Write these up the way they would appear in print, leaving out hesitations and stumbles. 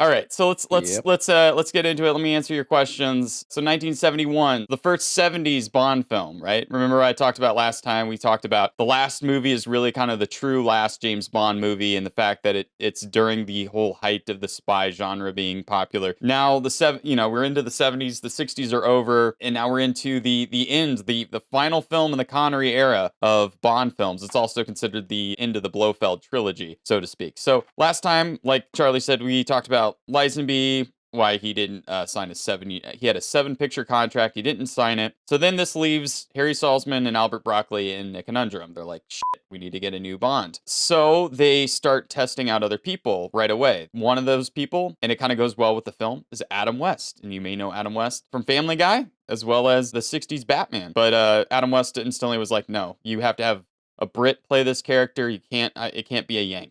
All right, so Yep. let's get into it. Let me answer your questions. So 1971, the first 70s Bond film, right? Remember I talked about last time, we talked about the last movie is really kind of the true last James Bond movie, and the fact that it's during the whole height of the spy genre being popular. Now we're into the 70s, the 60s are over, and now we're into the end, the final film in the Connery era of Bond films. It's also considered the end of the Blofeld trilogy, so to speak. So last time, like Charlie said, we talked about Lisenby, why he didn't sign he had a 7-picture contract, he didn't sign it. So then this leaves Harry Saltzman and Albert Broccoli in a conundrum. They're like, shit, we need to get a new Bond. So they start testing out other people right away. One of those people, and it kind of goes well with the film, is Adam West. And you may know Adam West from Family Guy, as well as the 60s Batman. But Adam West instantly was like, no, you have to have a Brit play this character. It can't be a Yank.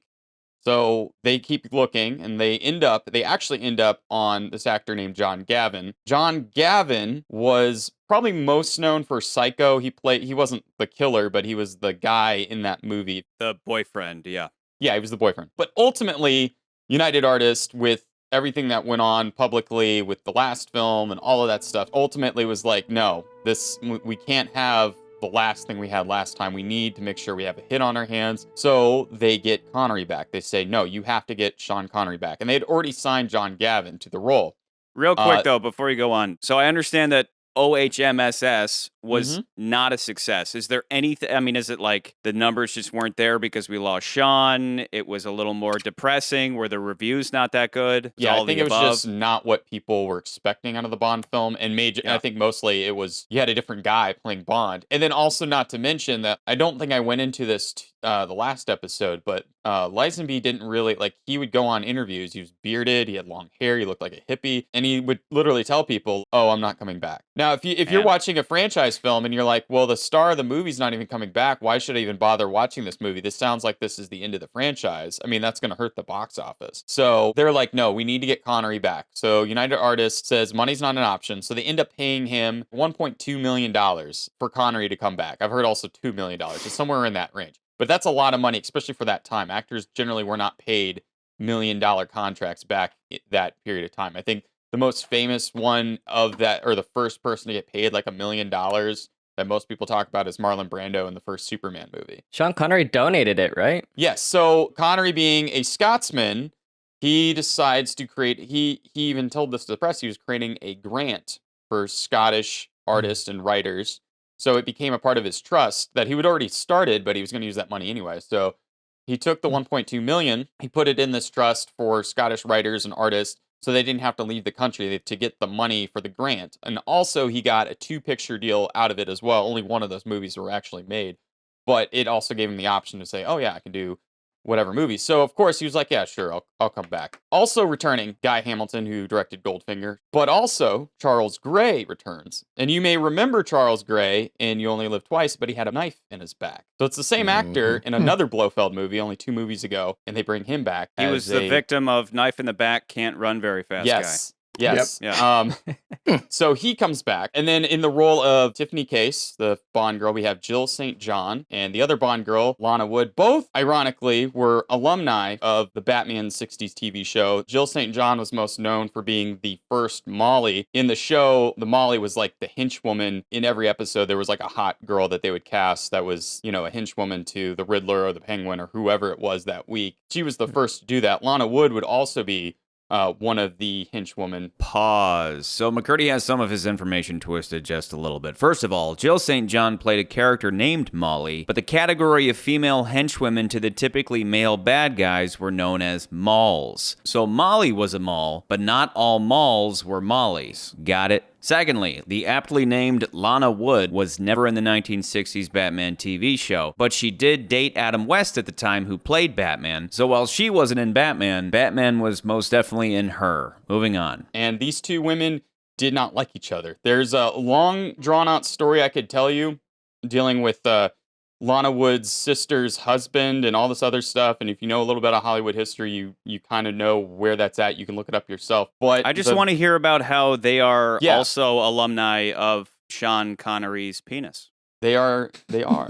So they keep looking, and they actually end up on this actor named John Gavin. John Gavin was probably most known for Psycho. He wasn't the killer, but he was the guy in that movie. The boyfriend, yeah. Yeah, he was the boyfriend. But ultimately, United Artists, with everything that went on publicly with the last film and all of that stuff, ultimately was like, no, we can't have the last thing we had last time. We need to make sure we have a hit on our hands. So they get Connery back. They say, no, you have to get Sean Connery back. And they'd already signed John Gavin to the role. Real quick, though, before you go on. So I understand that OHMSS was not a success. Is there anything, I mean, is it like the numbers just weren't there because we lost Sean? It was a little more depressing? Were the reviews not that good? Yeah, I think it was just not what people were expecting out of the Bond film. And I think mostly it was, you had a different guy playing Bond. And then also not to mention that, I don't think I went into this the last episode, but Lisenby didn't really, like, he would go on interviews. He was bearded, he had long hair, he looked like a hippie, and he would literally tell people, oh, I'm not coming back. Now, if you're watching a franchise film and you're like, well, the star of the movie's not even coming back, why should I even bother watching this movie? This sounds like this is the end of the franchise. I mean, that's going to hurt the box office. So they're like, no, we need to get Connery back. So United Artists says money's not an option. So they end up paying him $1.2 million for Connery to come back. I've heard also $2 million. It's somewhere in that range. But that's a lot of money, especially for that time. Actors generally were not paid $1 million contracts back that period of time. I think the most famous one of that, or the first person to get paid like $1 million that most people talk about, is Marlon Brando in the first Superman movie. Sean Connery donated it, right? Yes. So Connery, being a Scotsman, he decides to create, he even told this to the press, he was creating a grant for Scottish artists and writers. So it became a part of his trust that he would already started, but he was going to use that money anyway. So he took the 1.2 million, he put it in this trust for Scottish writers and artists, so they didn't have to leave the country to get the money for the grant. And also he got a 2-picture deal out of it as well. Only one of those movies were actually made, but it also gave him the option to say, oh yeah, I can do whatever movie. So of course he was like, yeah, sure, I'll come back. Also returning, Guy Hamilton, who directed Goldfinger, but also Charles Gray returns. And you may remember Charles Gray in You Only Live Twice, but he had a knife in his back. So it's the same actor in another Blofeld movie only 2 movies ago, and they bring him back. He was the victim of knife in the back, can't run very fast guy. Yes. Yep. Yeah. So he comes back. And then in the role of Tiffany Case, the Bond girl, we have Jill St. John. And the other Bond girl, Lana Wood, both, ironically, were alumni of the Batman 60s TV show. Jill St. John was most known for being the first Molly. In the show, the Molly was like the henchwoman. In every episode, there was like a hot girl that they would cast that was, a henchwoman to the Riddler or the Penguin or whoever it was that week. She was the first to do that. Lana Wood would also be one of the henchwomen. Pause. So McCurdy has some of his information twisted just a little bit. First of all, Jill St. John played a character named Molly, but the category of female henchwomen to the typically male bad guys were known as Molls. So Molly was a Moll, but not all Molls were Mollies. Got it? Secondly, the aptly named Lana Wood was never in the 1960s Batman TV show, but she did date Adam West at the time, who played Batman. So while she wasn't in Batman, Batman was most definitely in her. Moving on. And these two women did not like each other. There's a long, drawn-out story I could tell you dealing with Lana Wood's sister's husband and all this other stuff. And if you know a little bit of Hollywood history, you kind of know where that's at. You can look it up yourself. But I just want to hear about how they are also alumni of Sean Connery's penis. They are.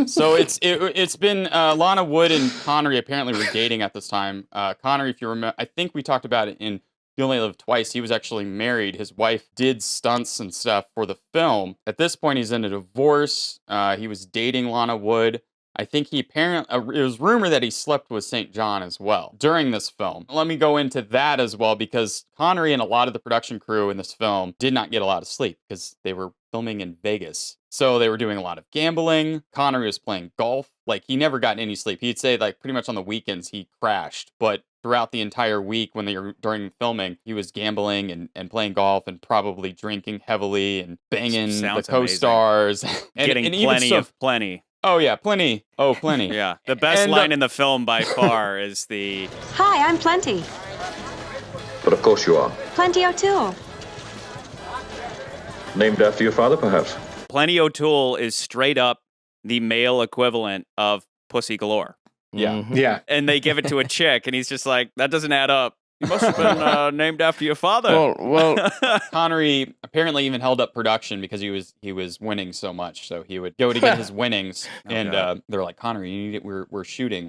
So it's been Lana Wood and Connery apparently were dating at this time. Connery, if you remember, I think we talked about it in You Only Live Twice. He was actually married. His wife did stunts and stuff for the film. At this point, he's in a divorce. He was dating Lana Wood. I think he apparently, it was rumored that he slept with St. John as well during this film. Let me go into that as well, because Connery and a lot of the production crew in this film did not get a lot of sleep because they were filming in Vegas. So they were doing a lot of gambling. Connery was playing golf. Like, he never got any sleep. He'd say, like, pretty much on the weekends he crashed, but throughout the entire week when they were during filming, he was gambling and playing golf and probably drinking heavily and banging Sounds the co-stars. Getting and plenty of plenty. Oh, yeah, plenty. Oh, plenty. Yeah. The best line in the film by far is the... Hi, I'm Plenty. But of course you are. Plenty O'Toole. Named after your father, perhaps? Plenty O'Toole is straight up the male equivalent of Pussy Galore. Yeah. Yeah. And they give it to a chick, and he's just like, that doesn't add up. You must have been named after your father. Well, Connery apparently even held up production because he was winning so much. So he would go to get his winnings, and they're like, Connery, you need it. We're shooting.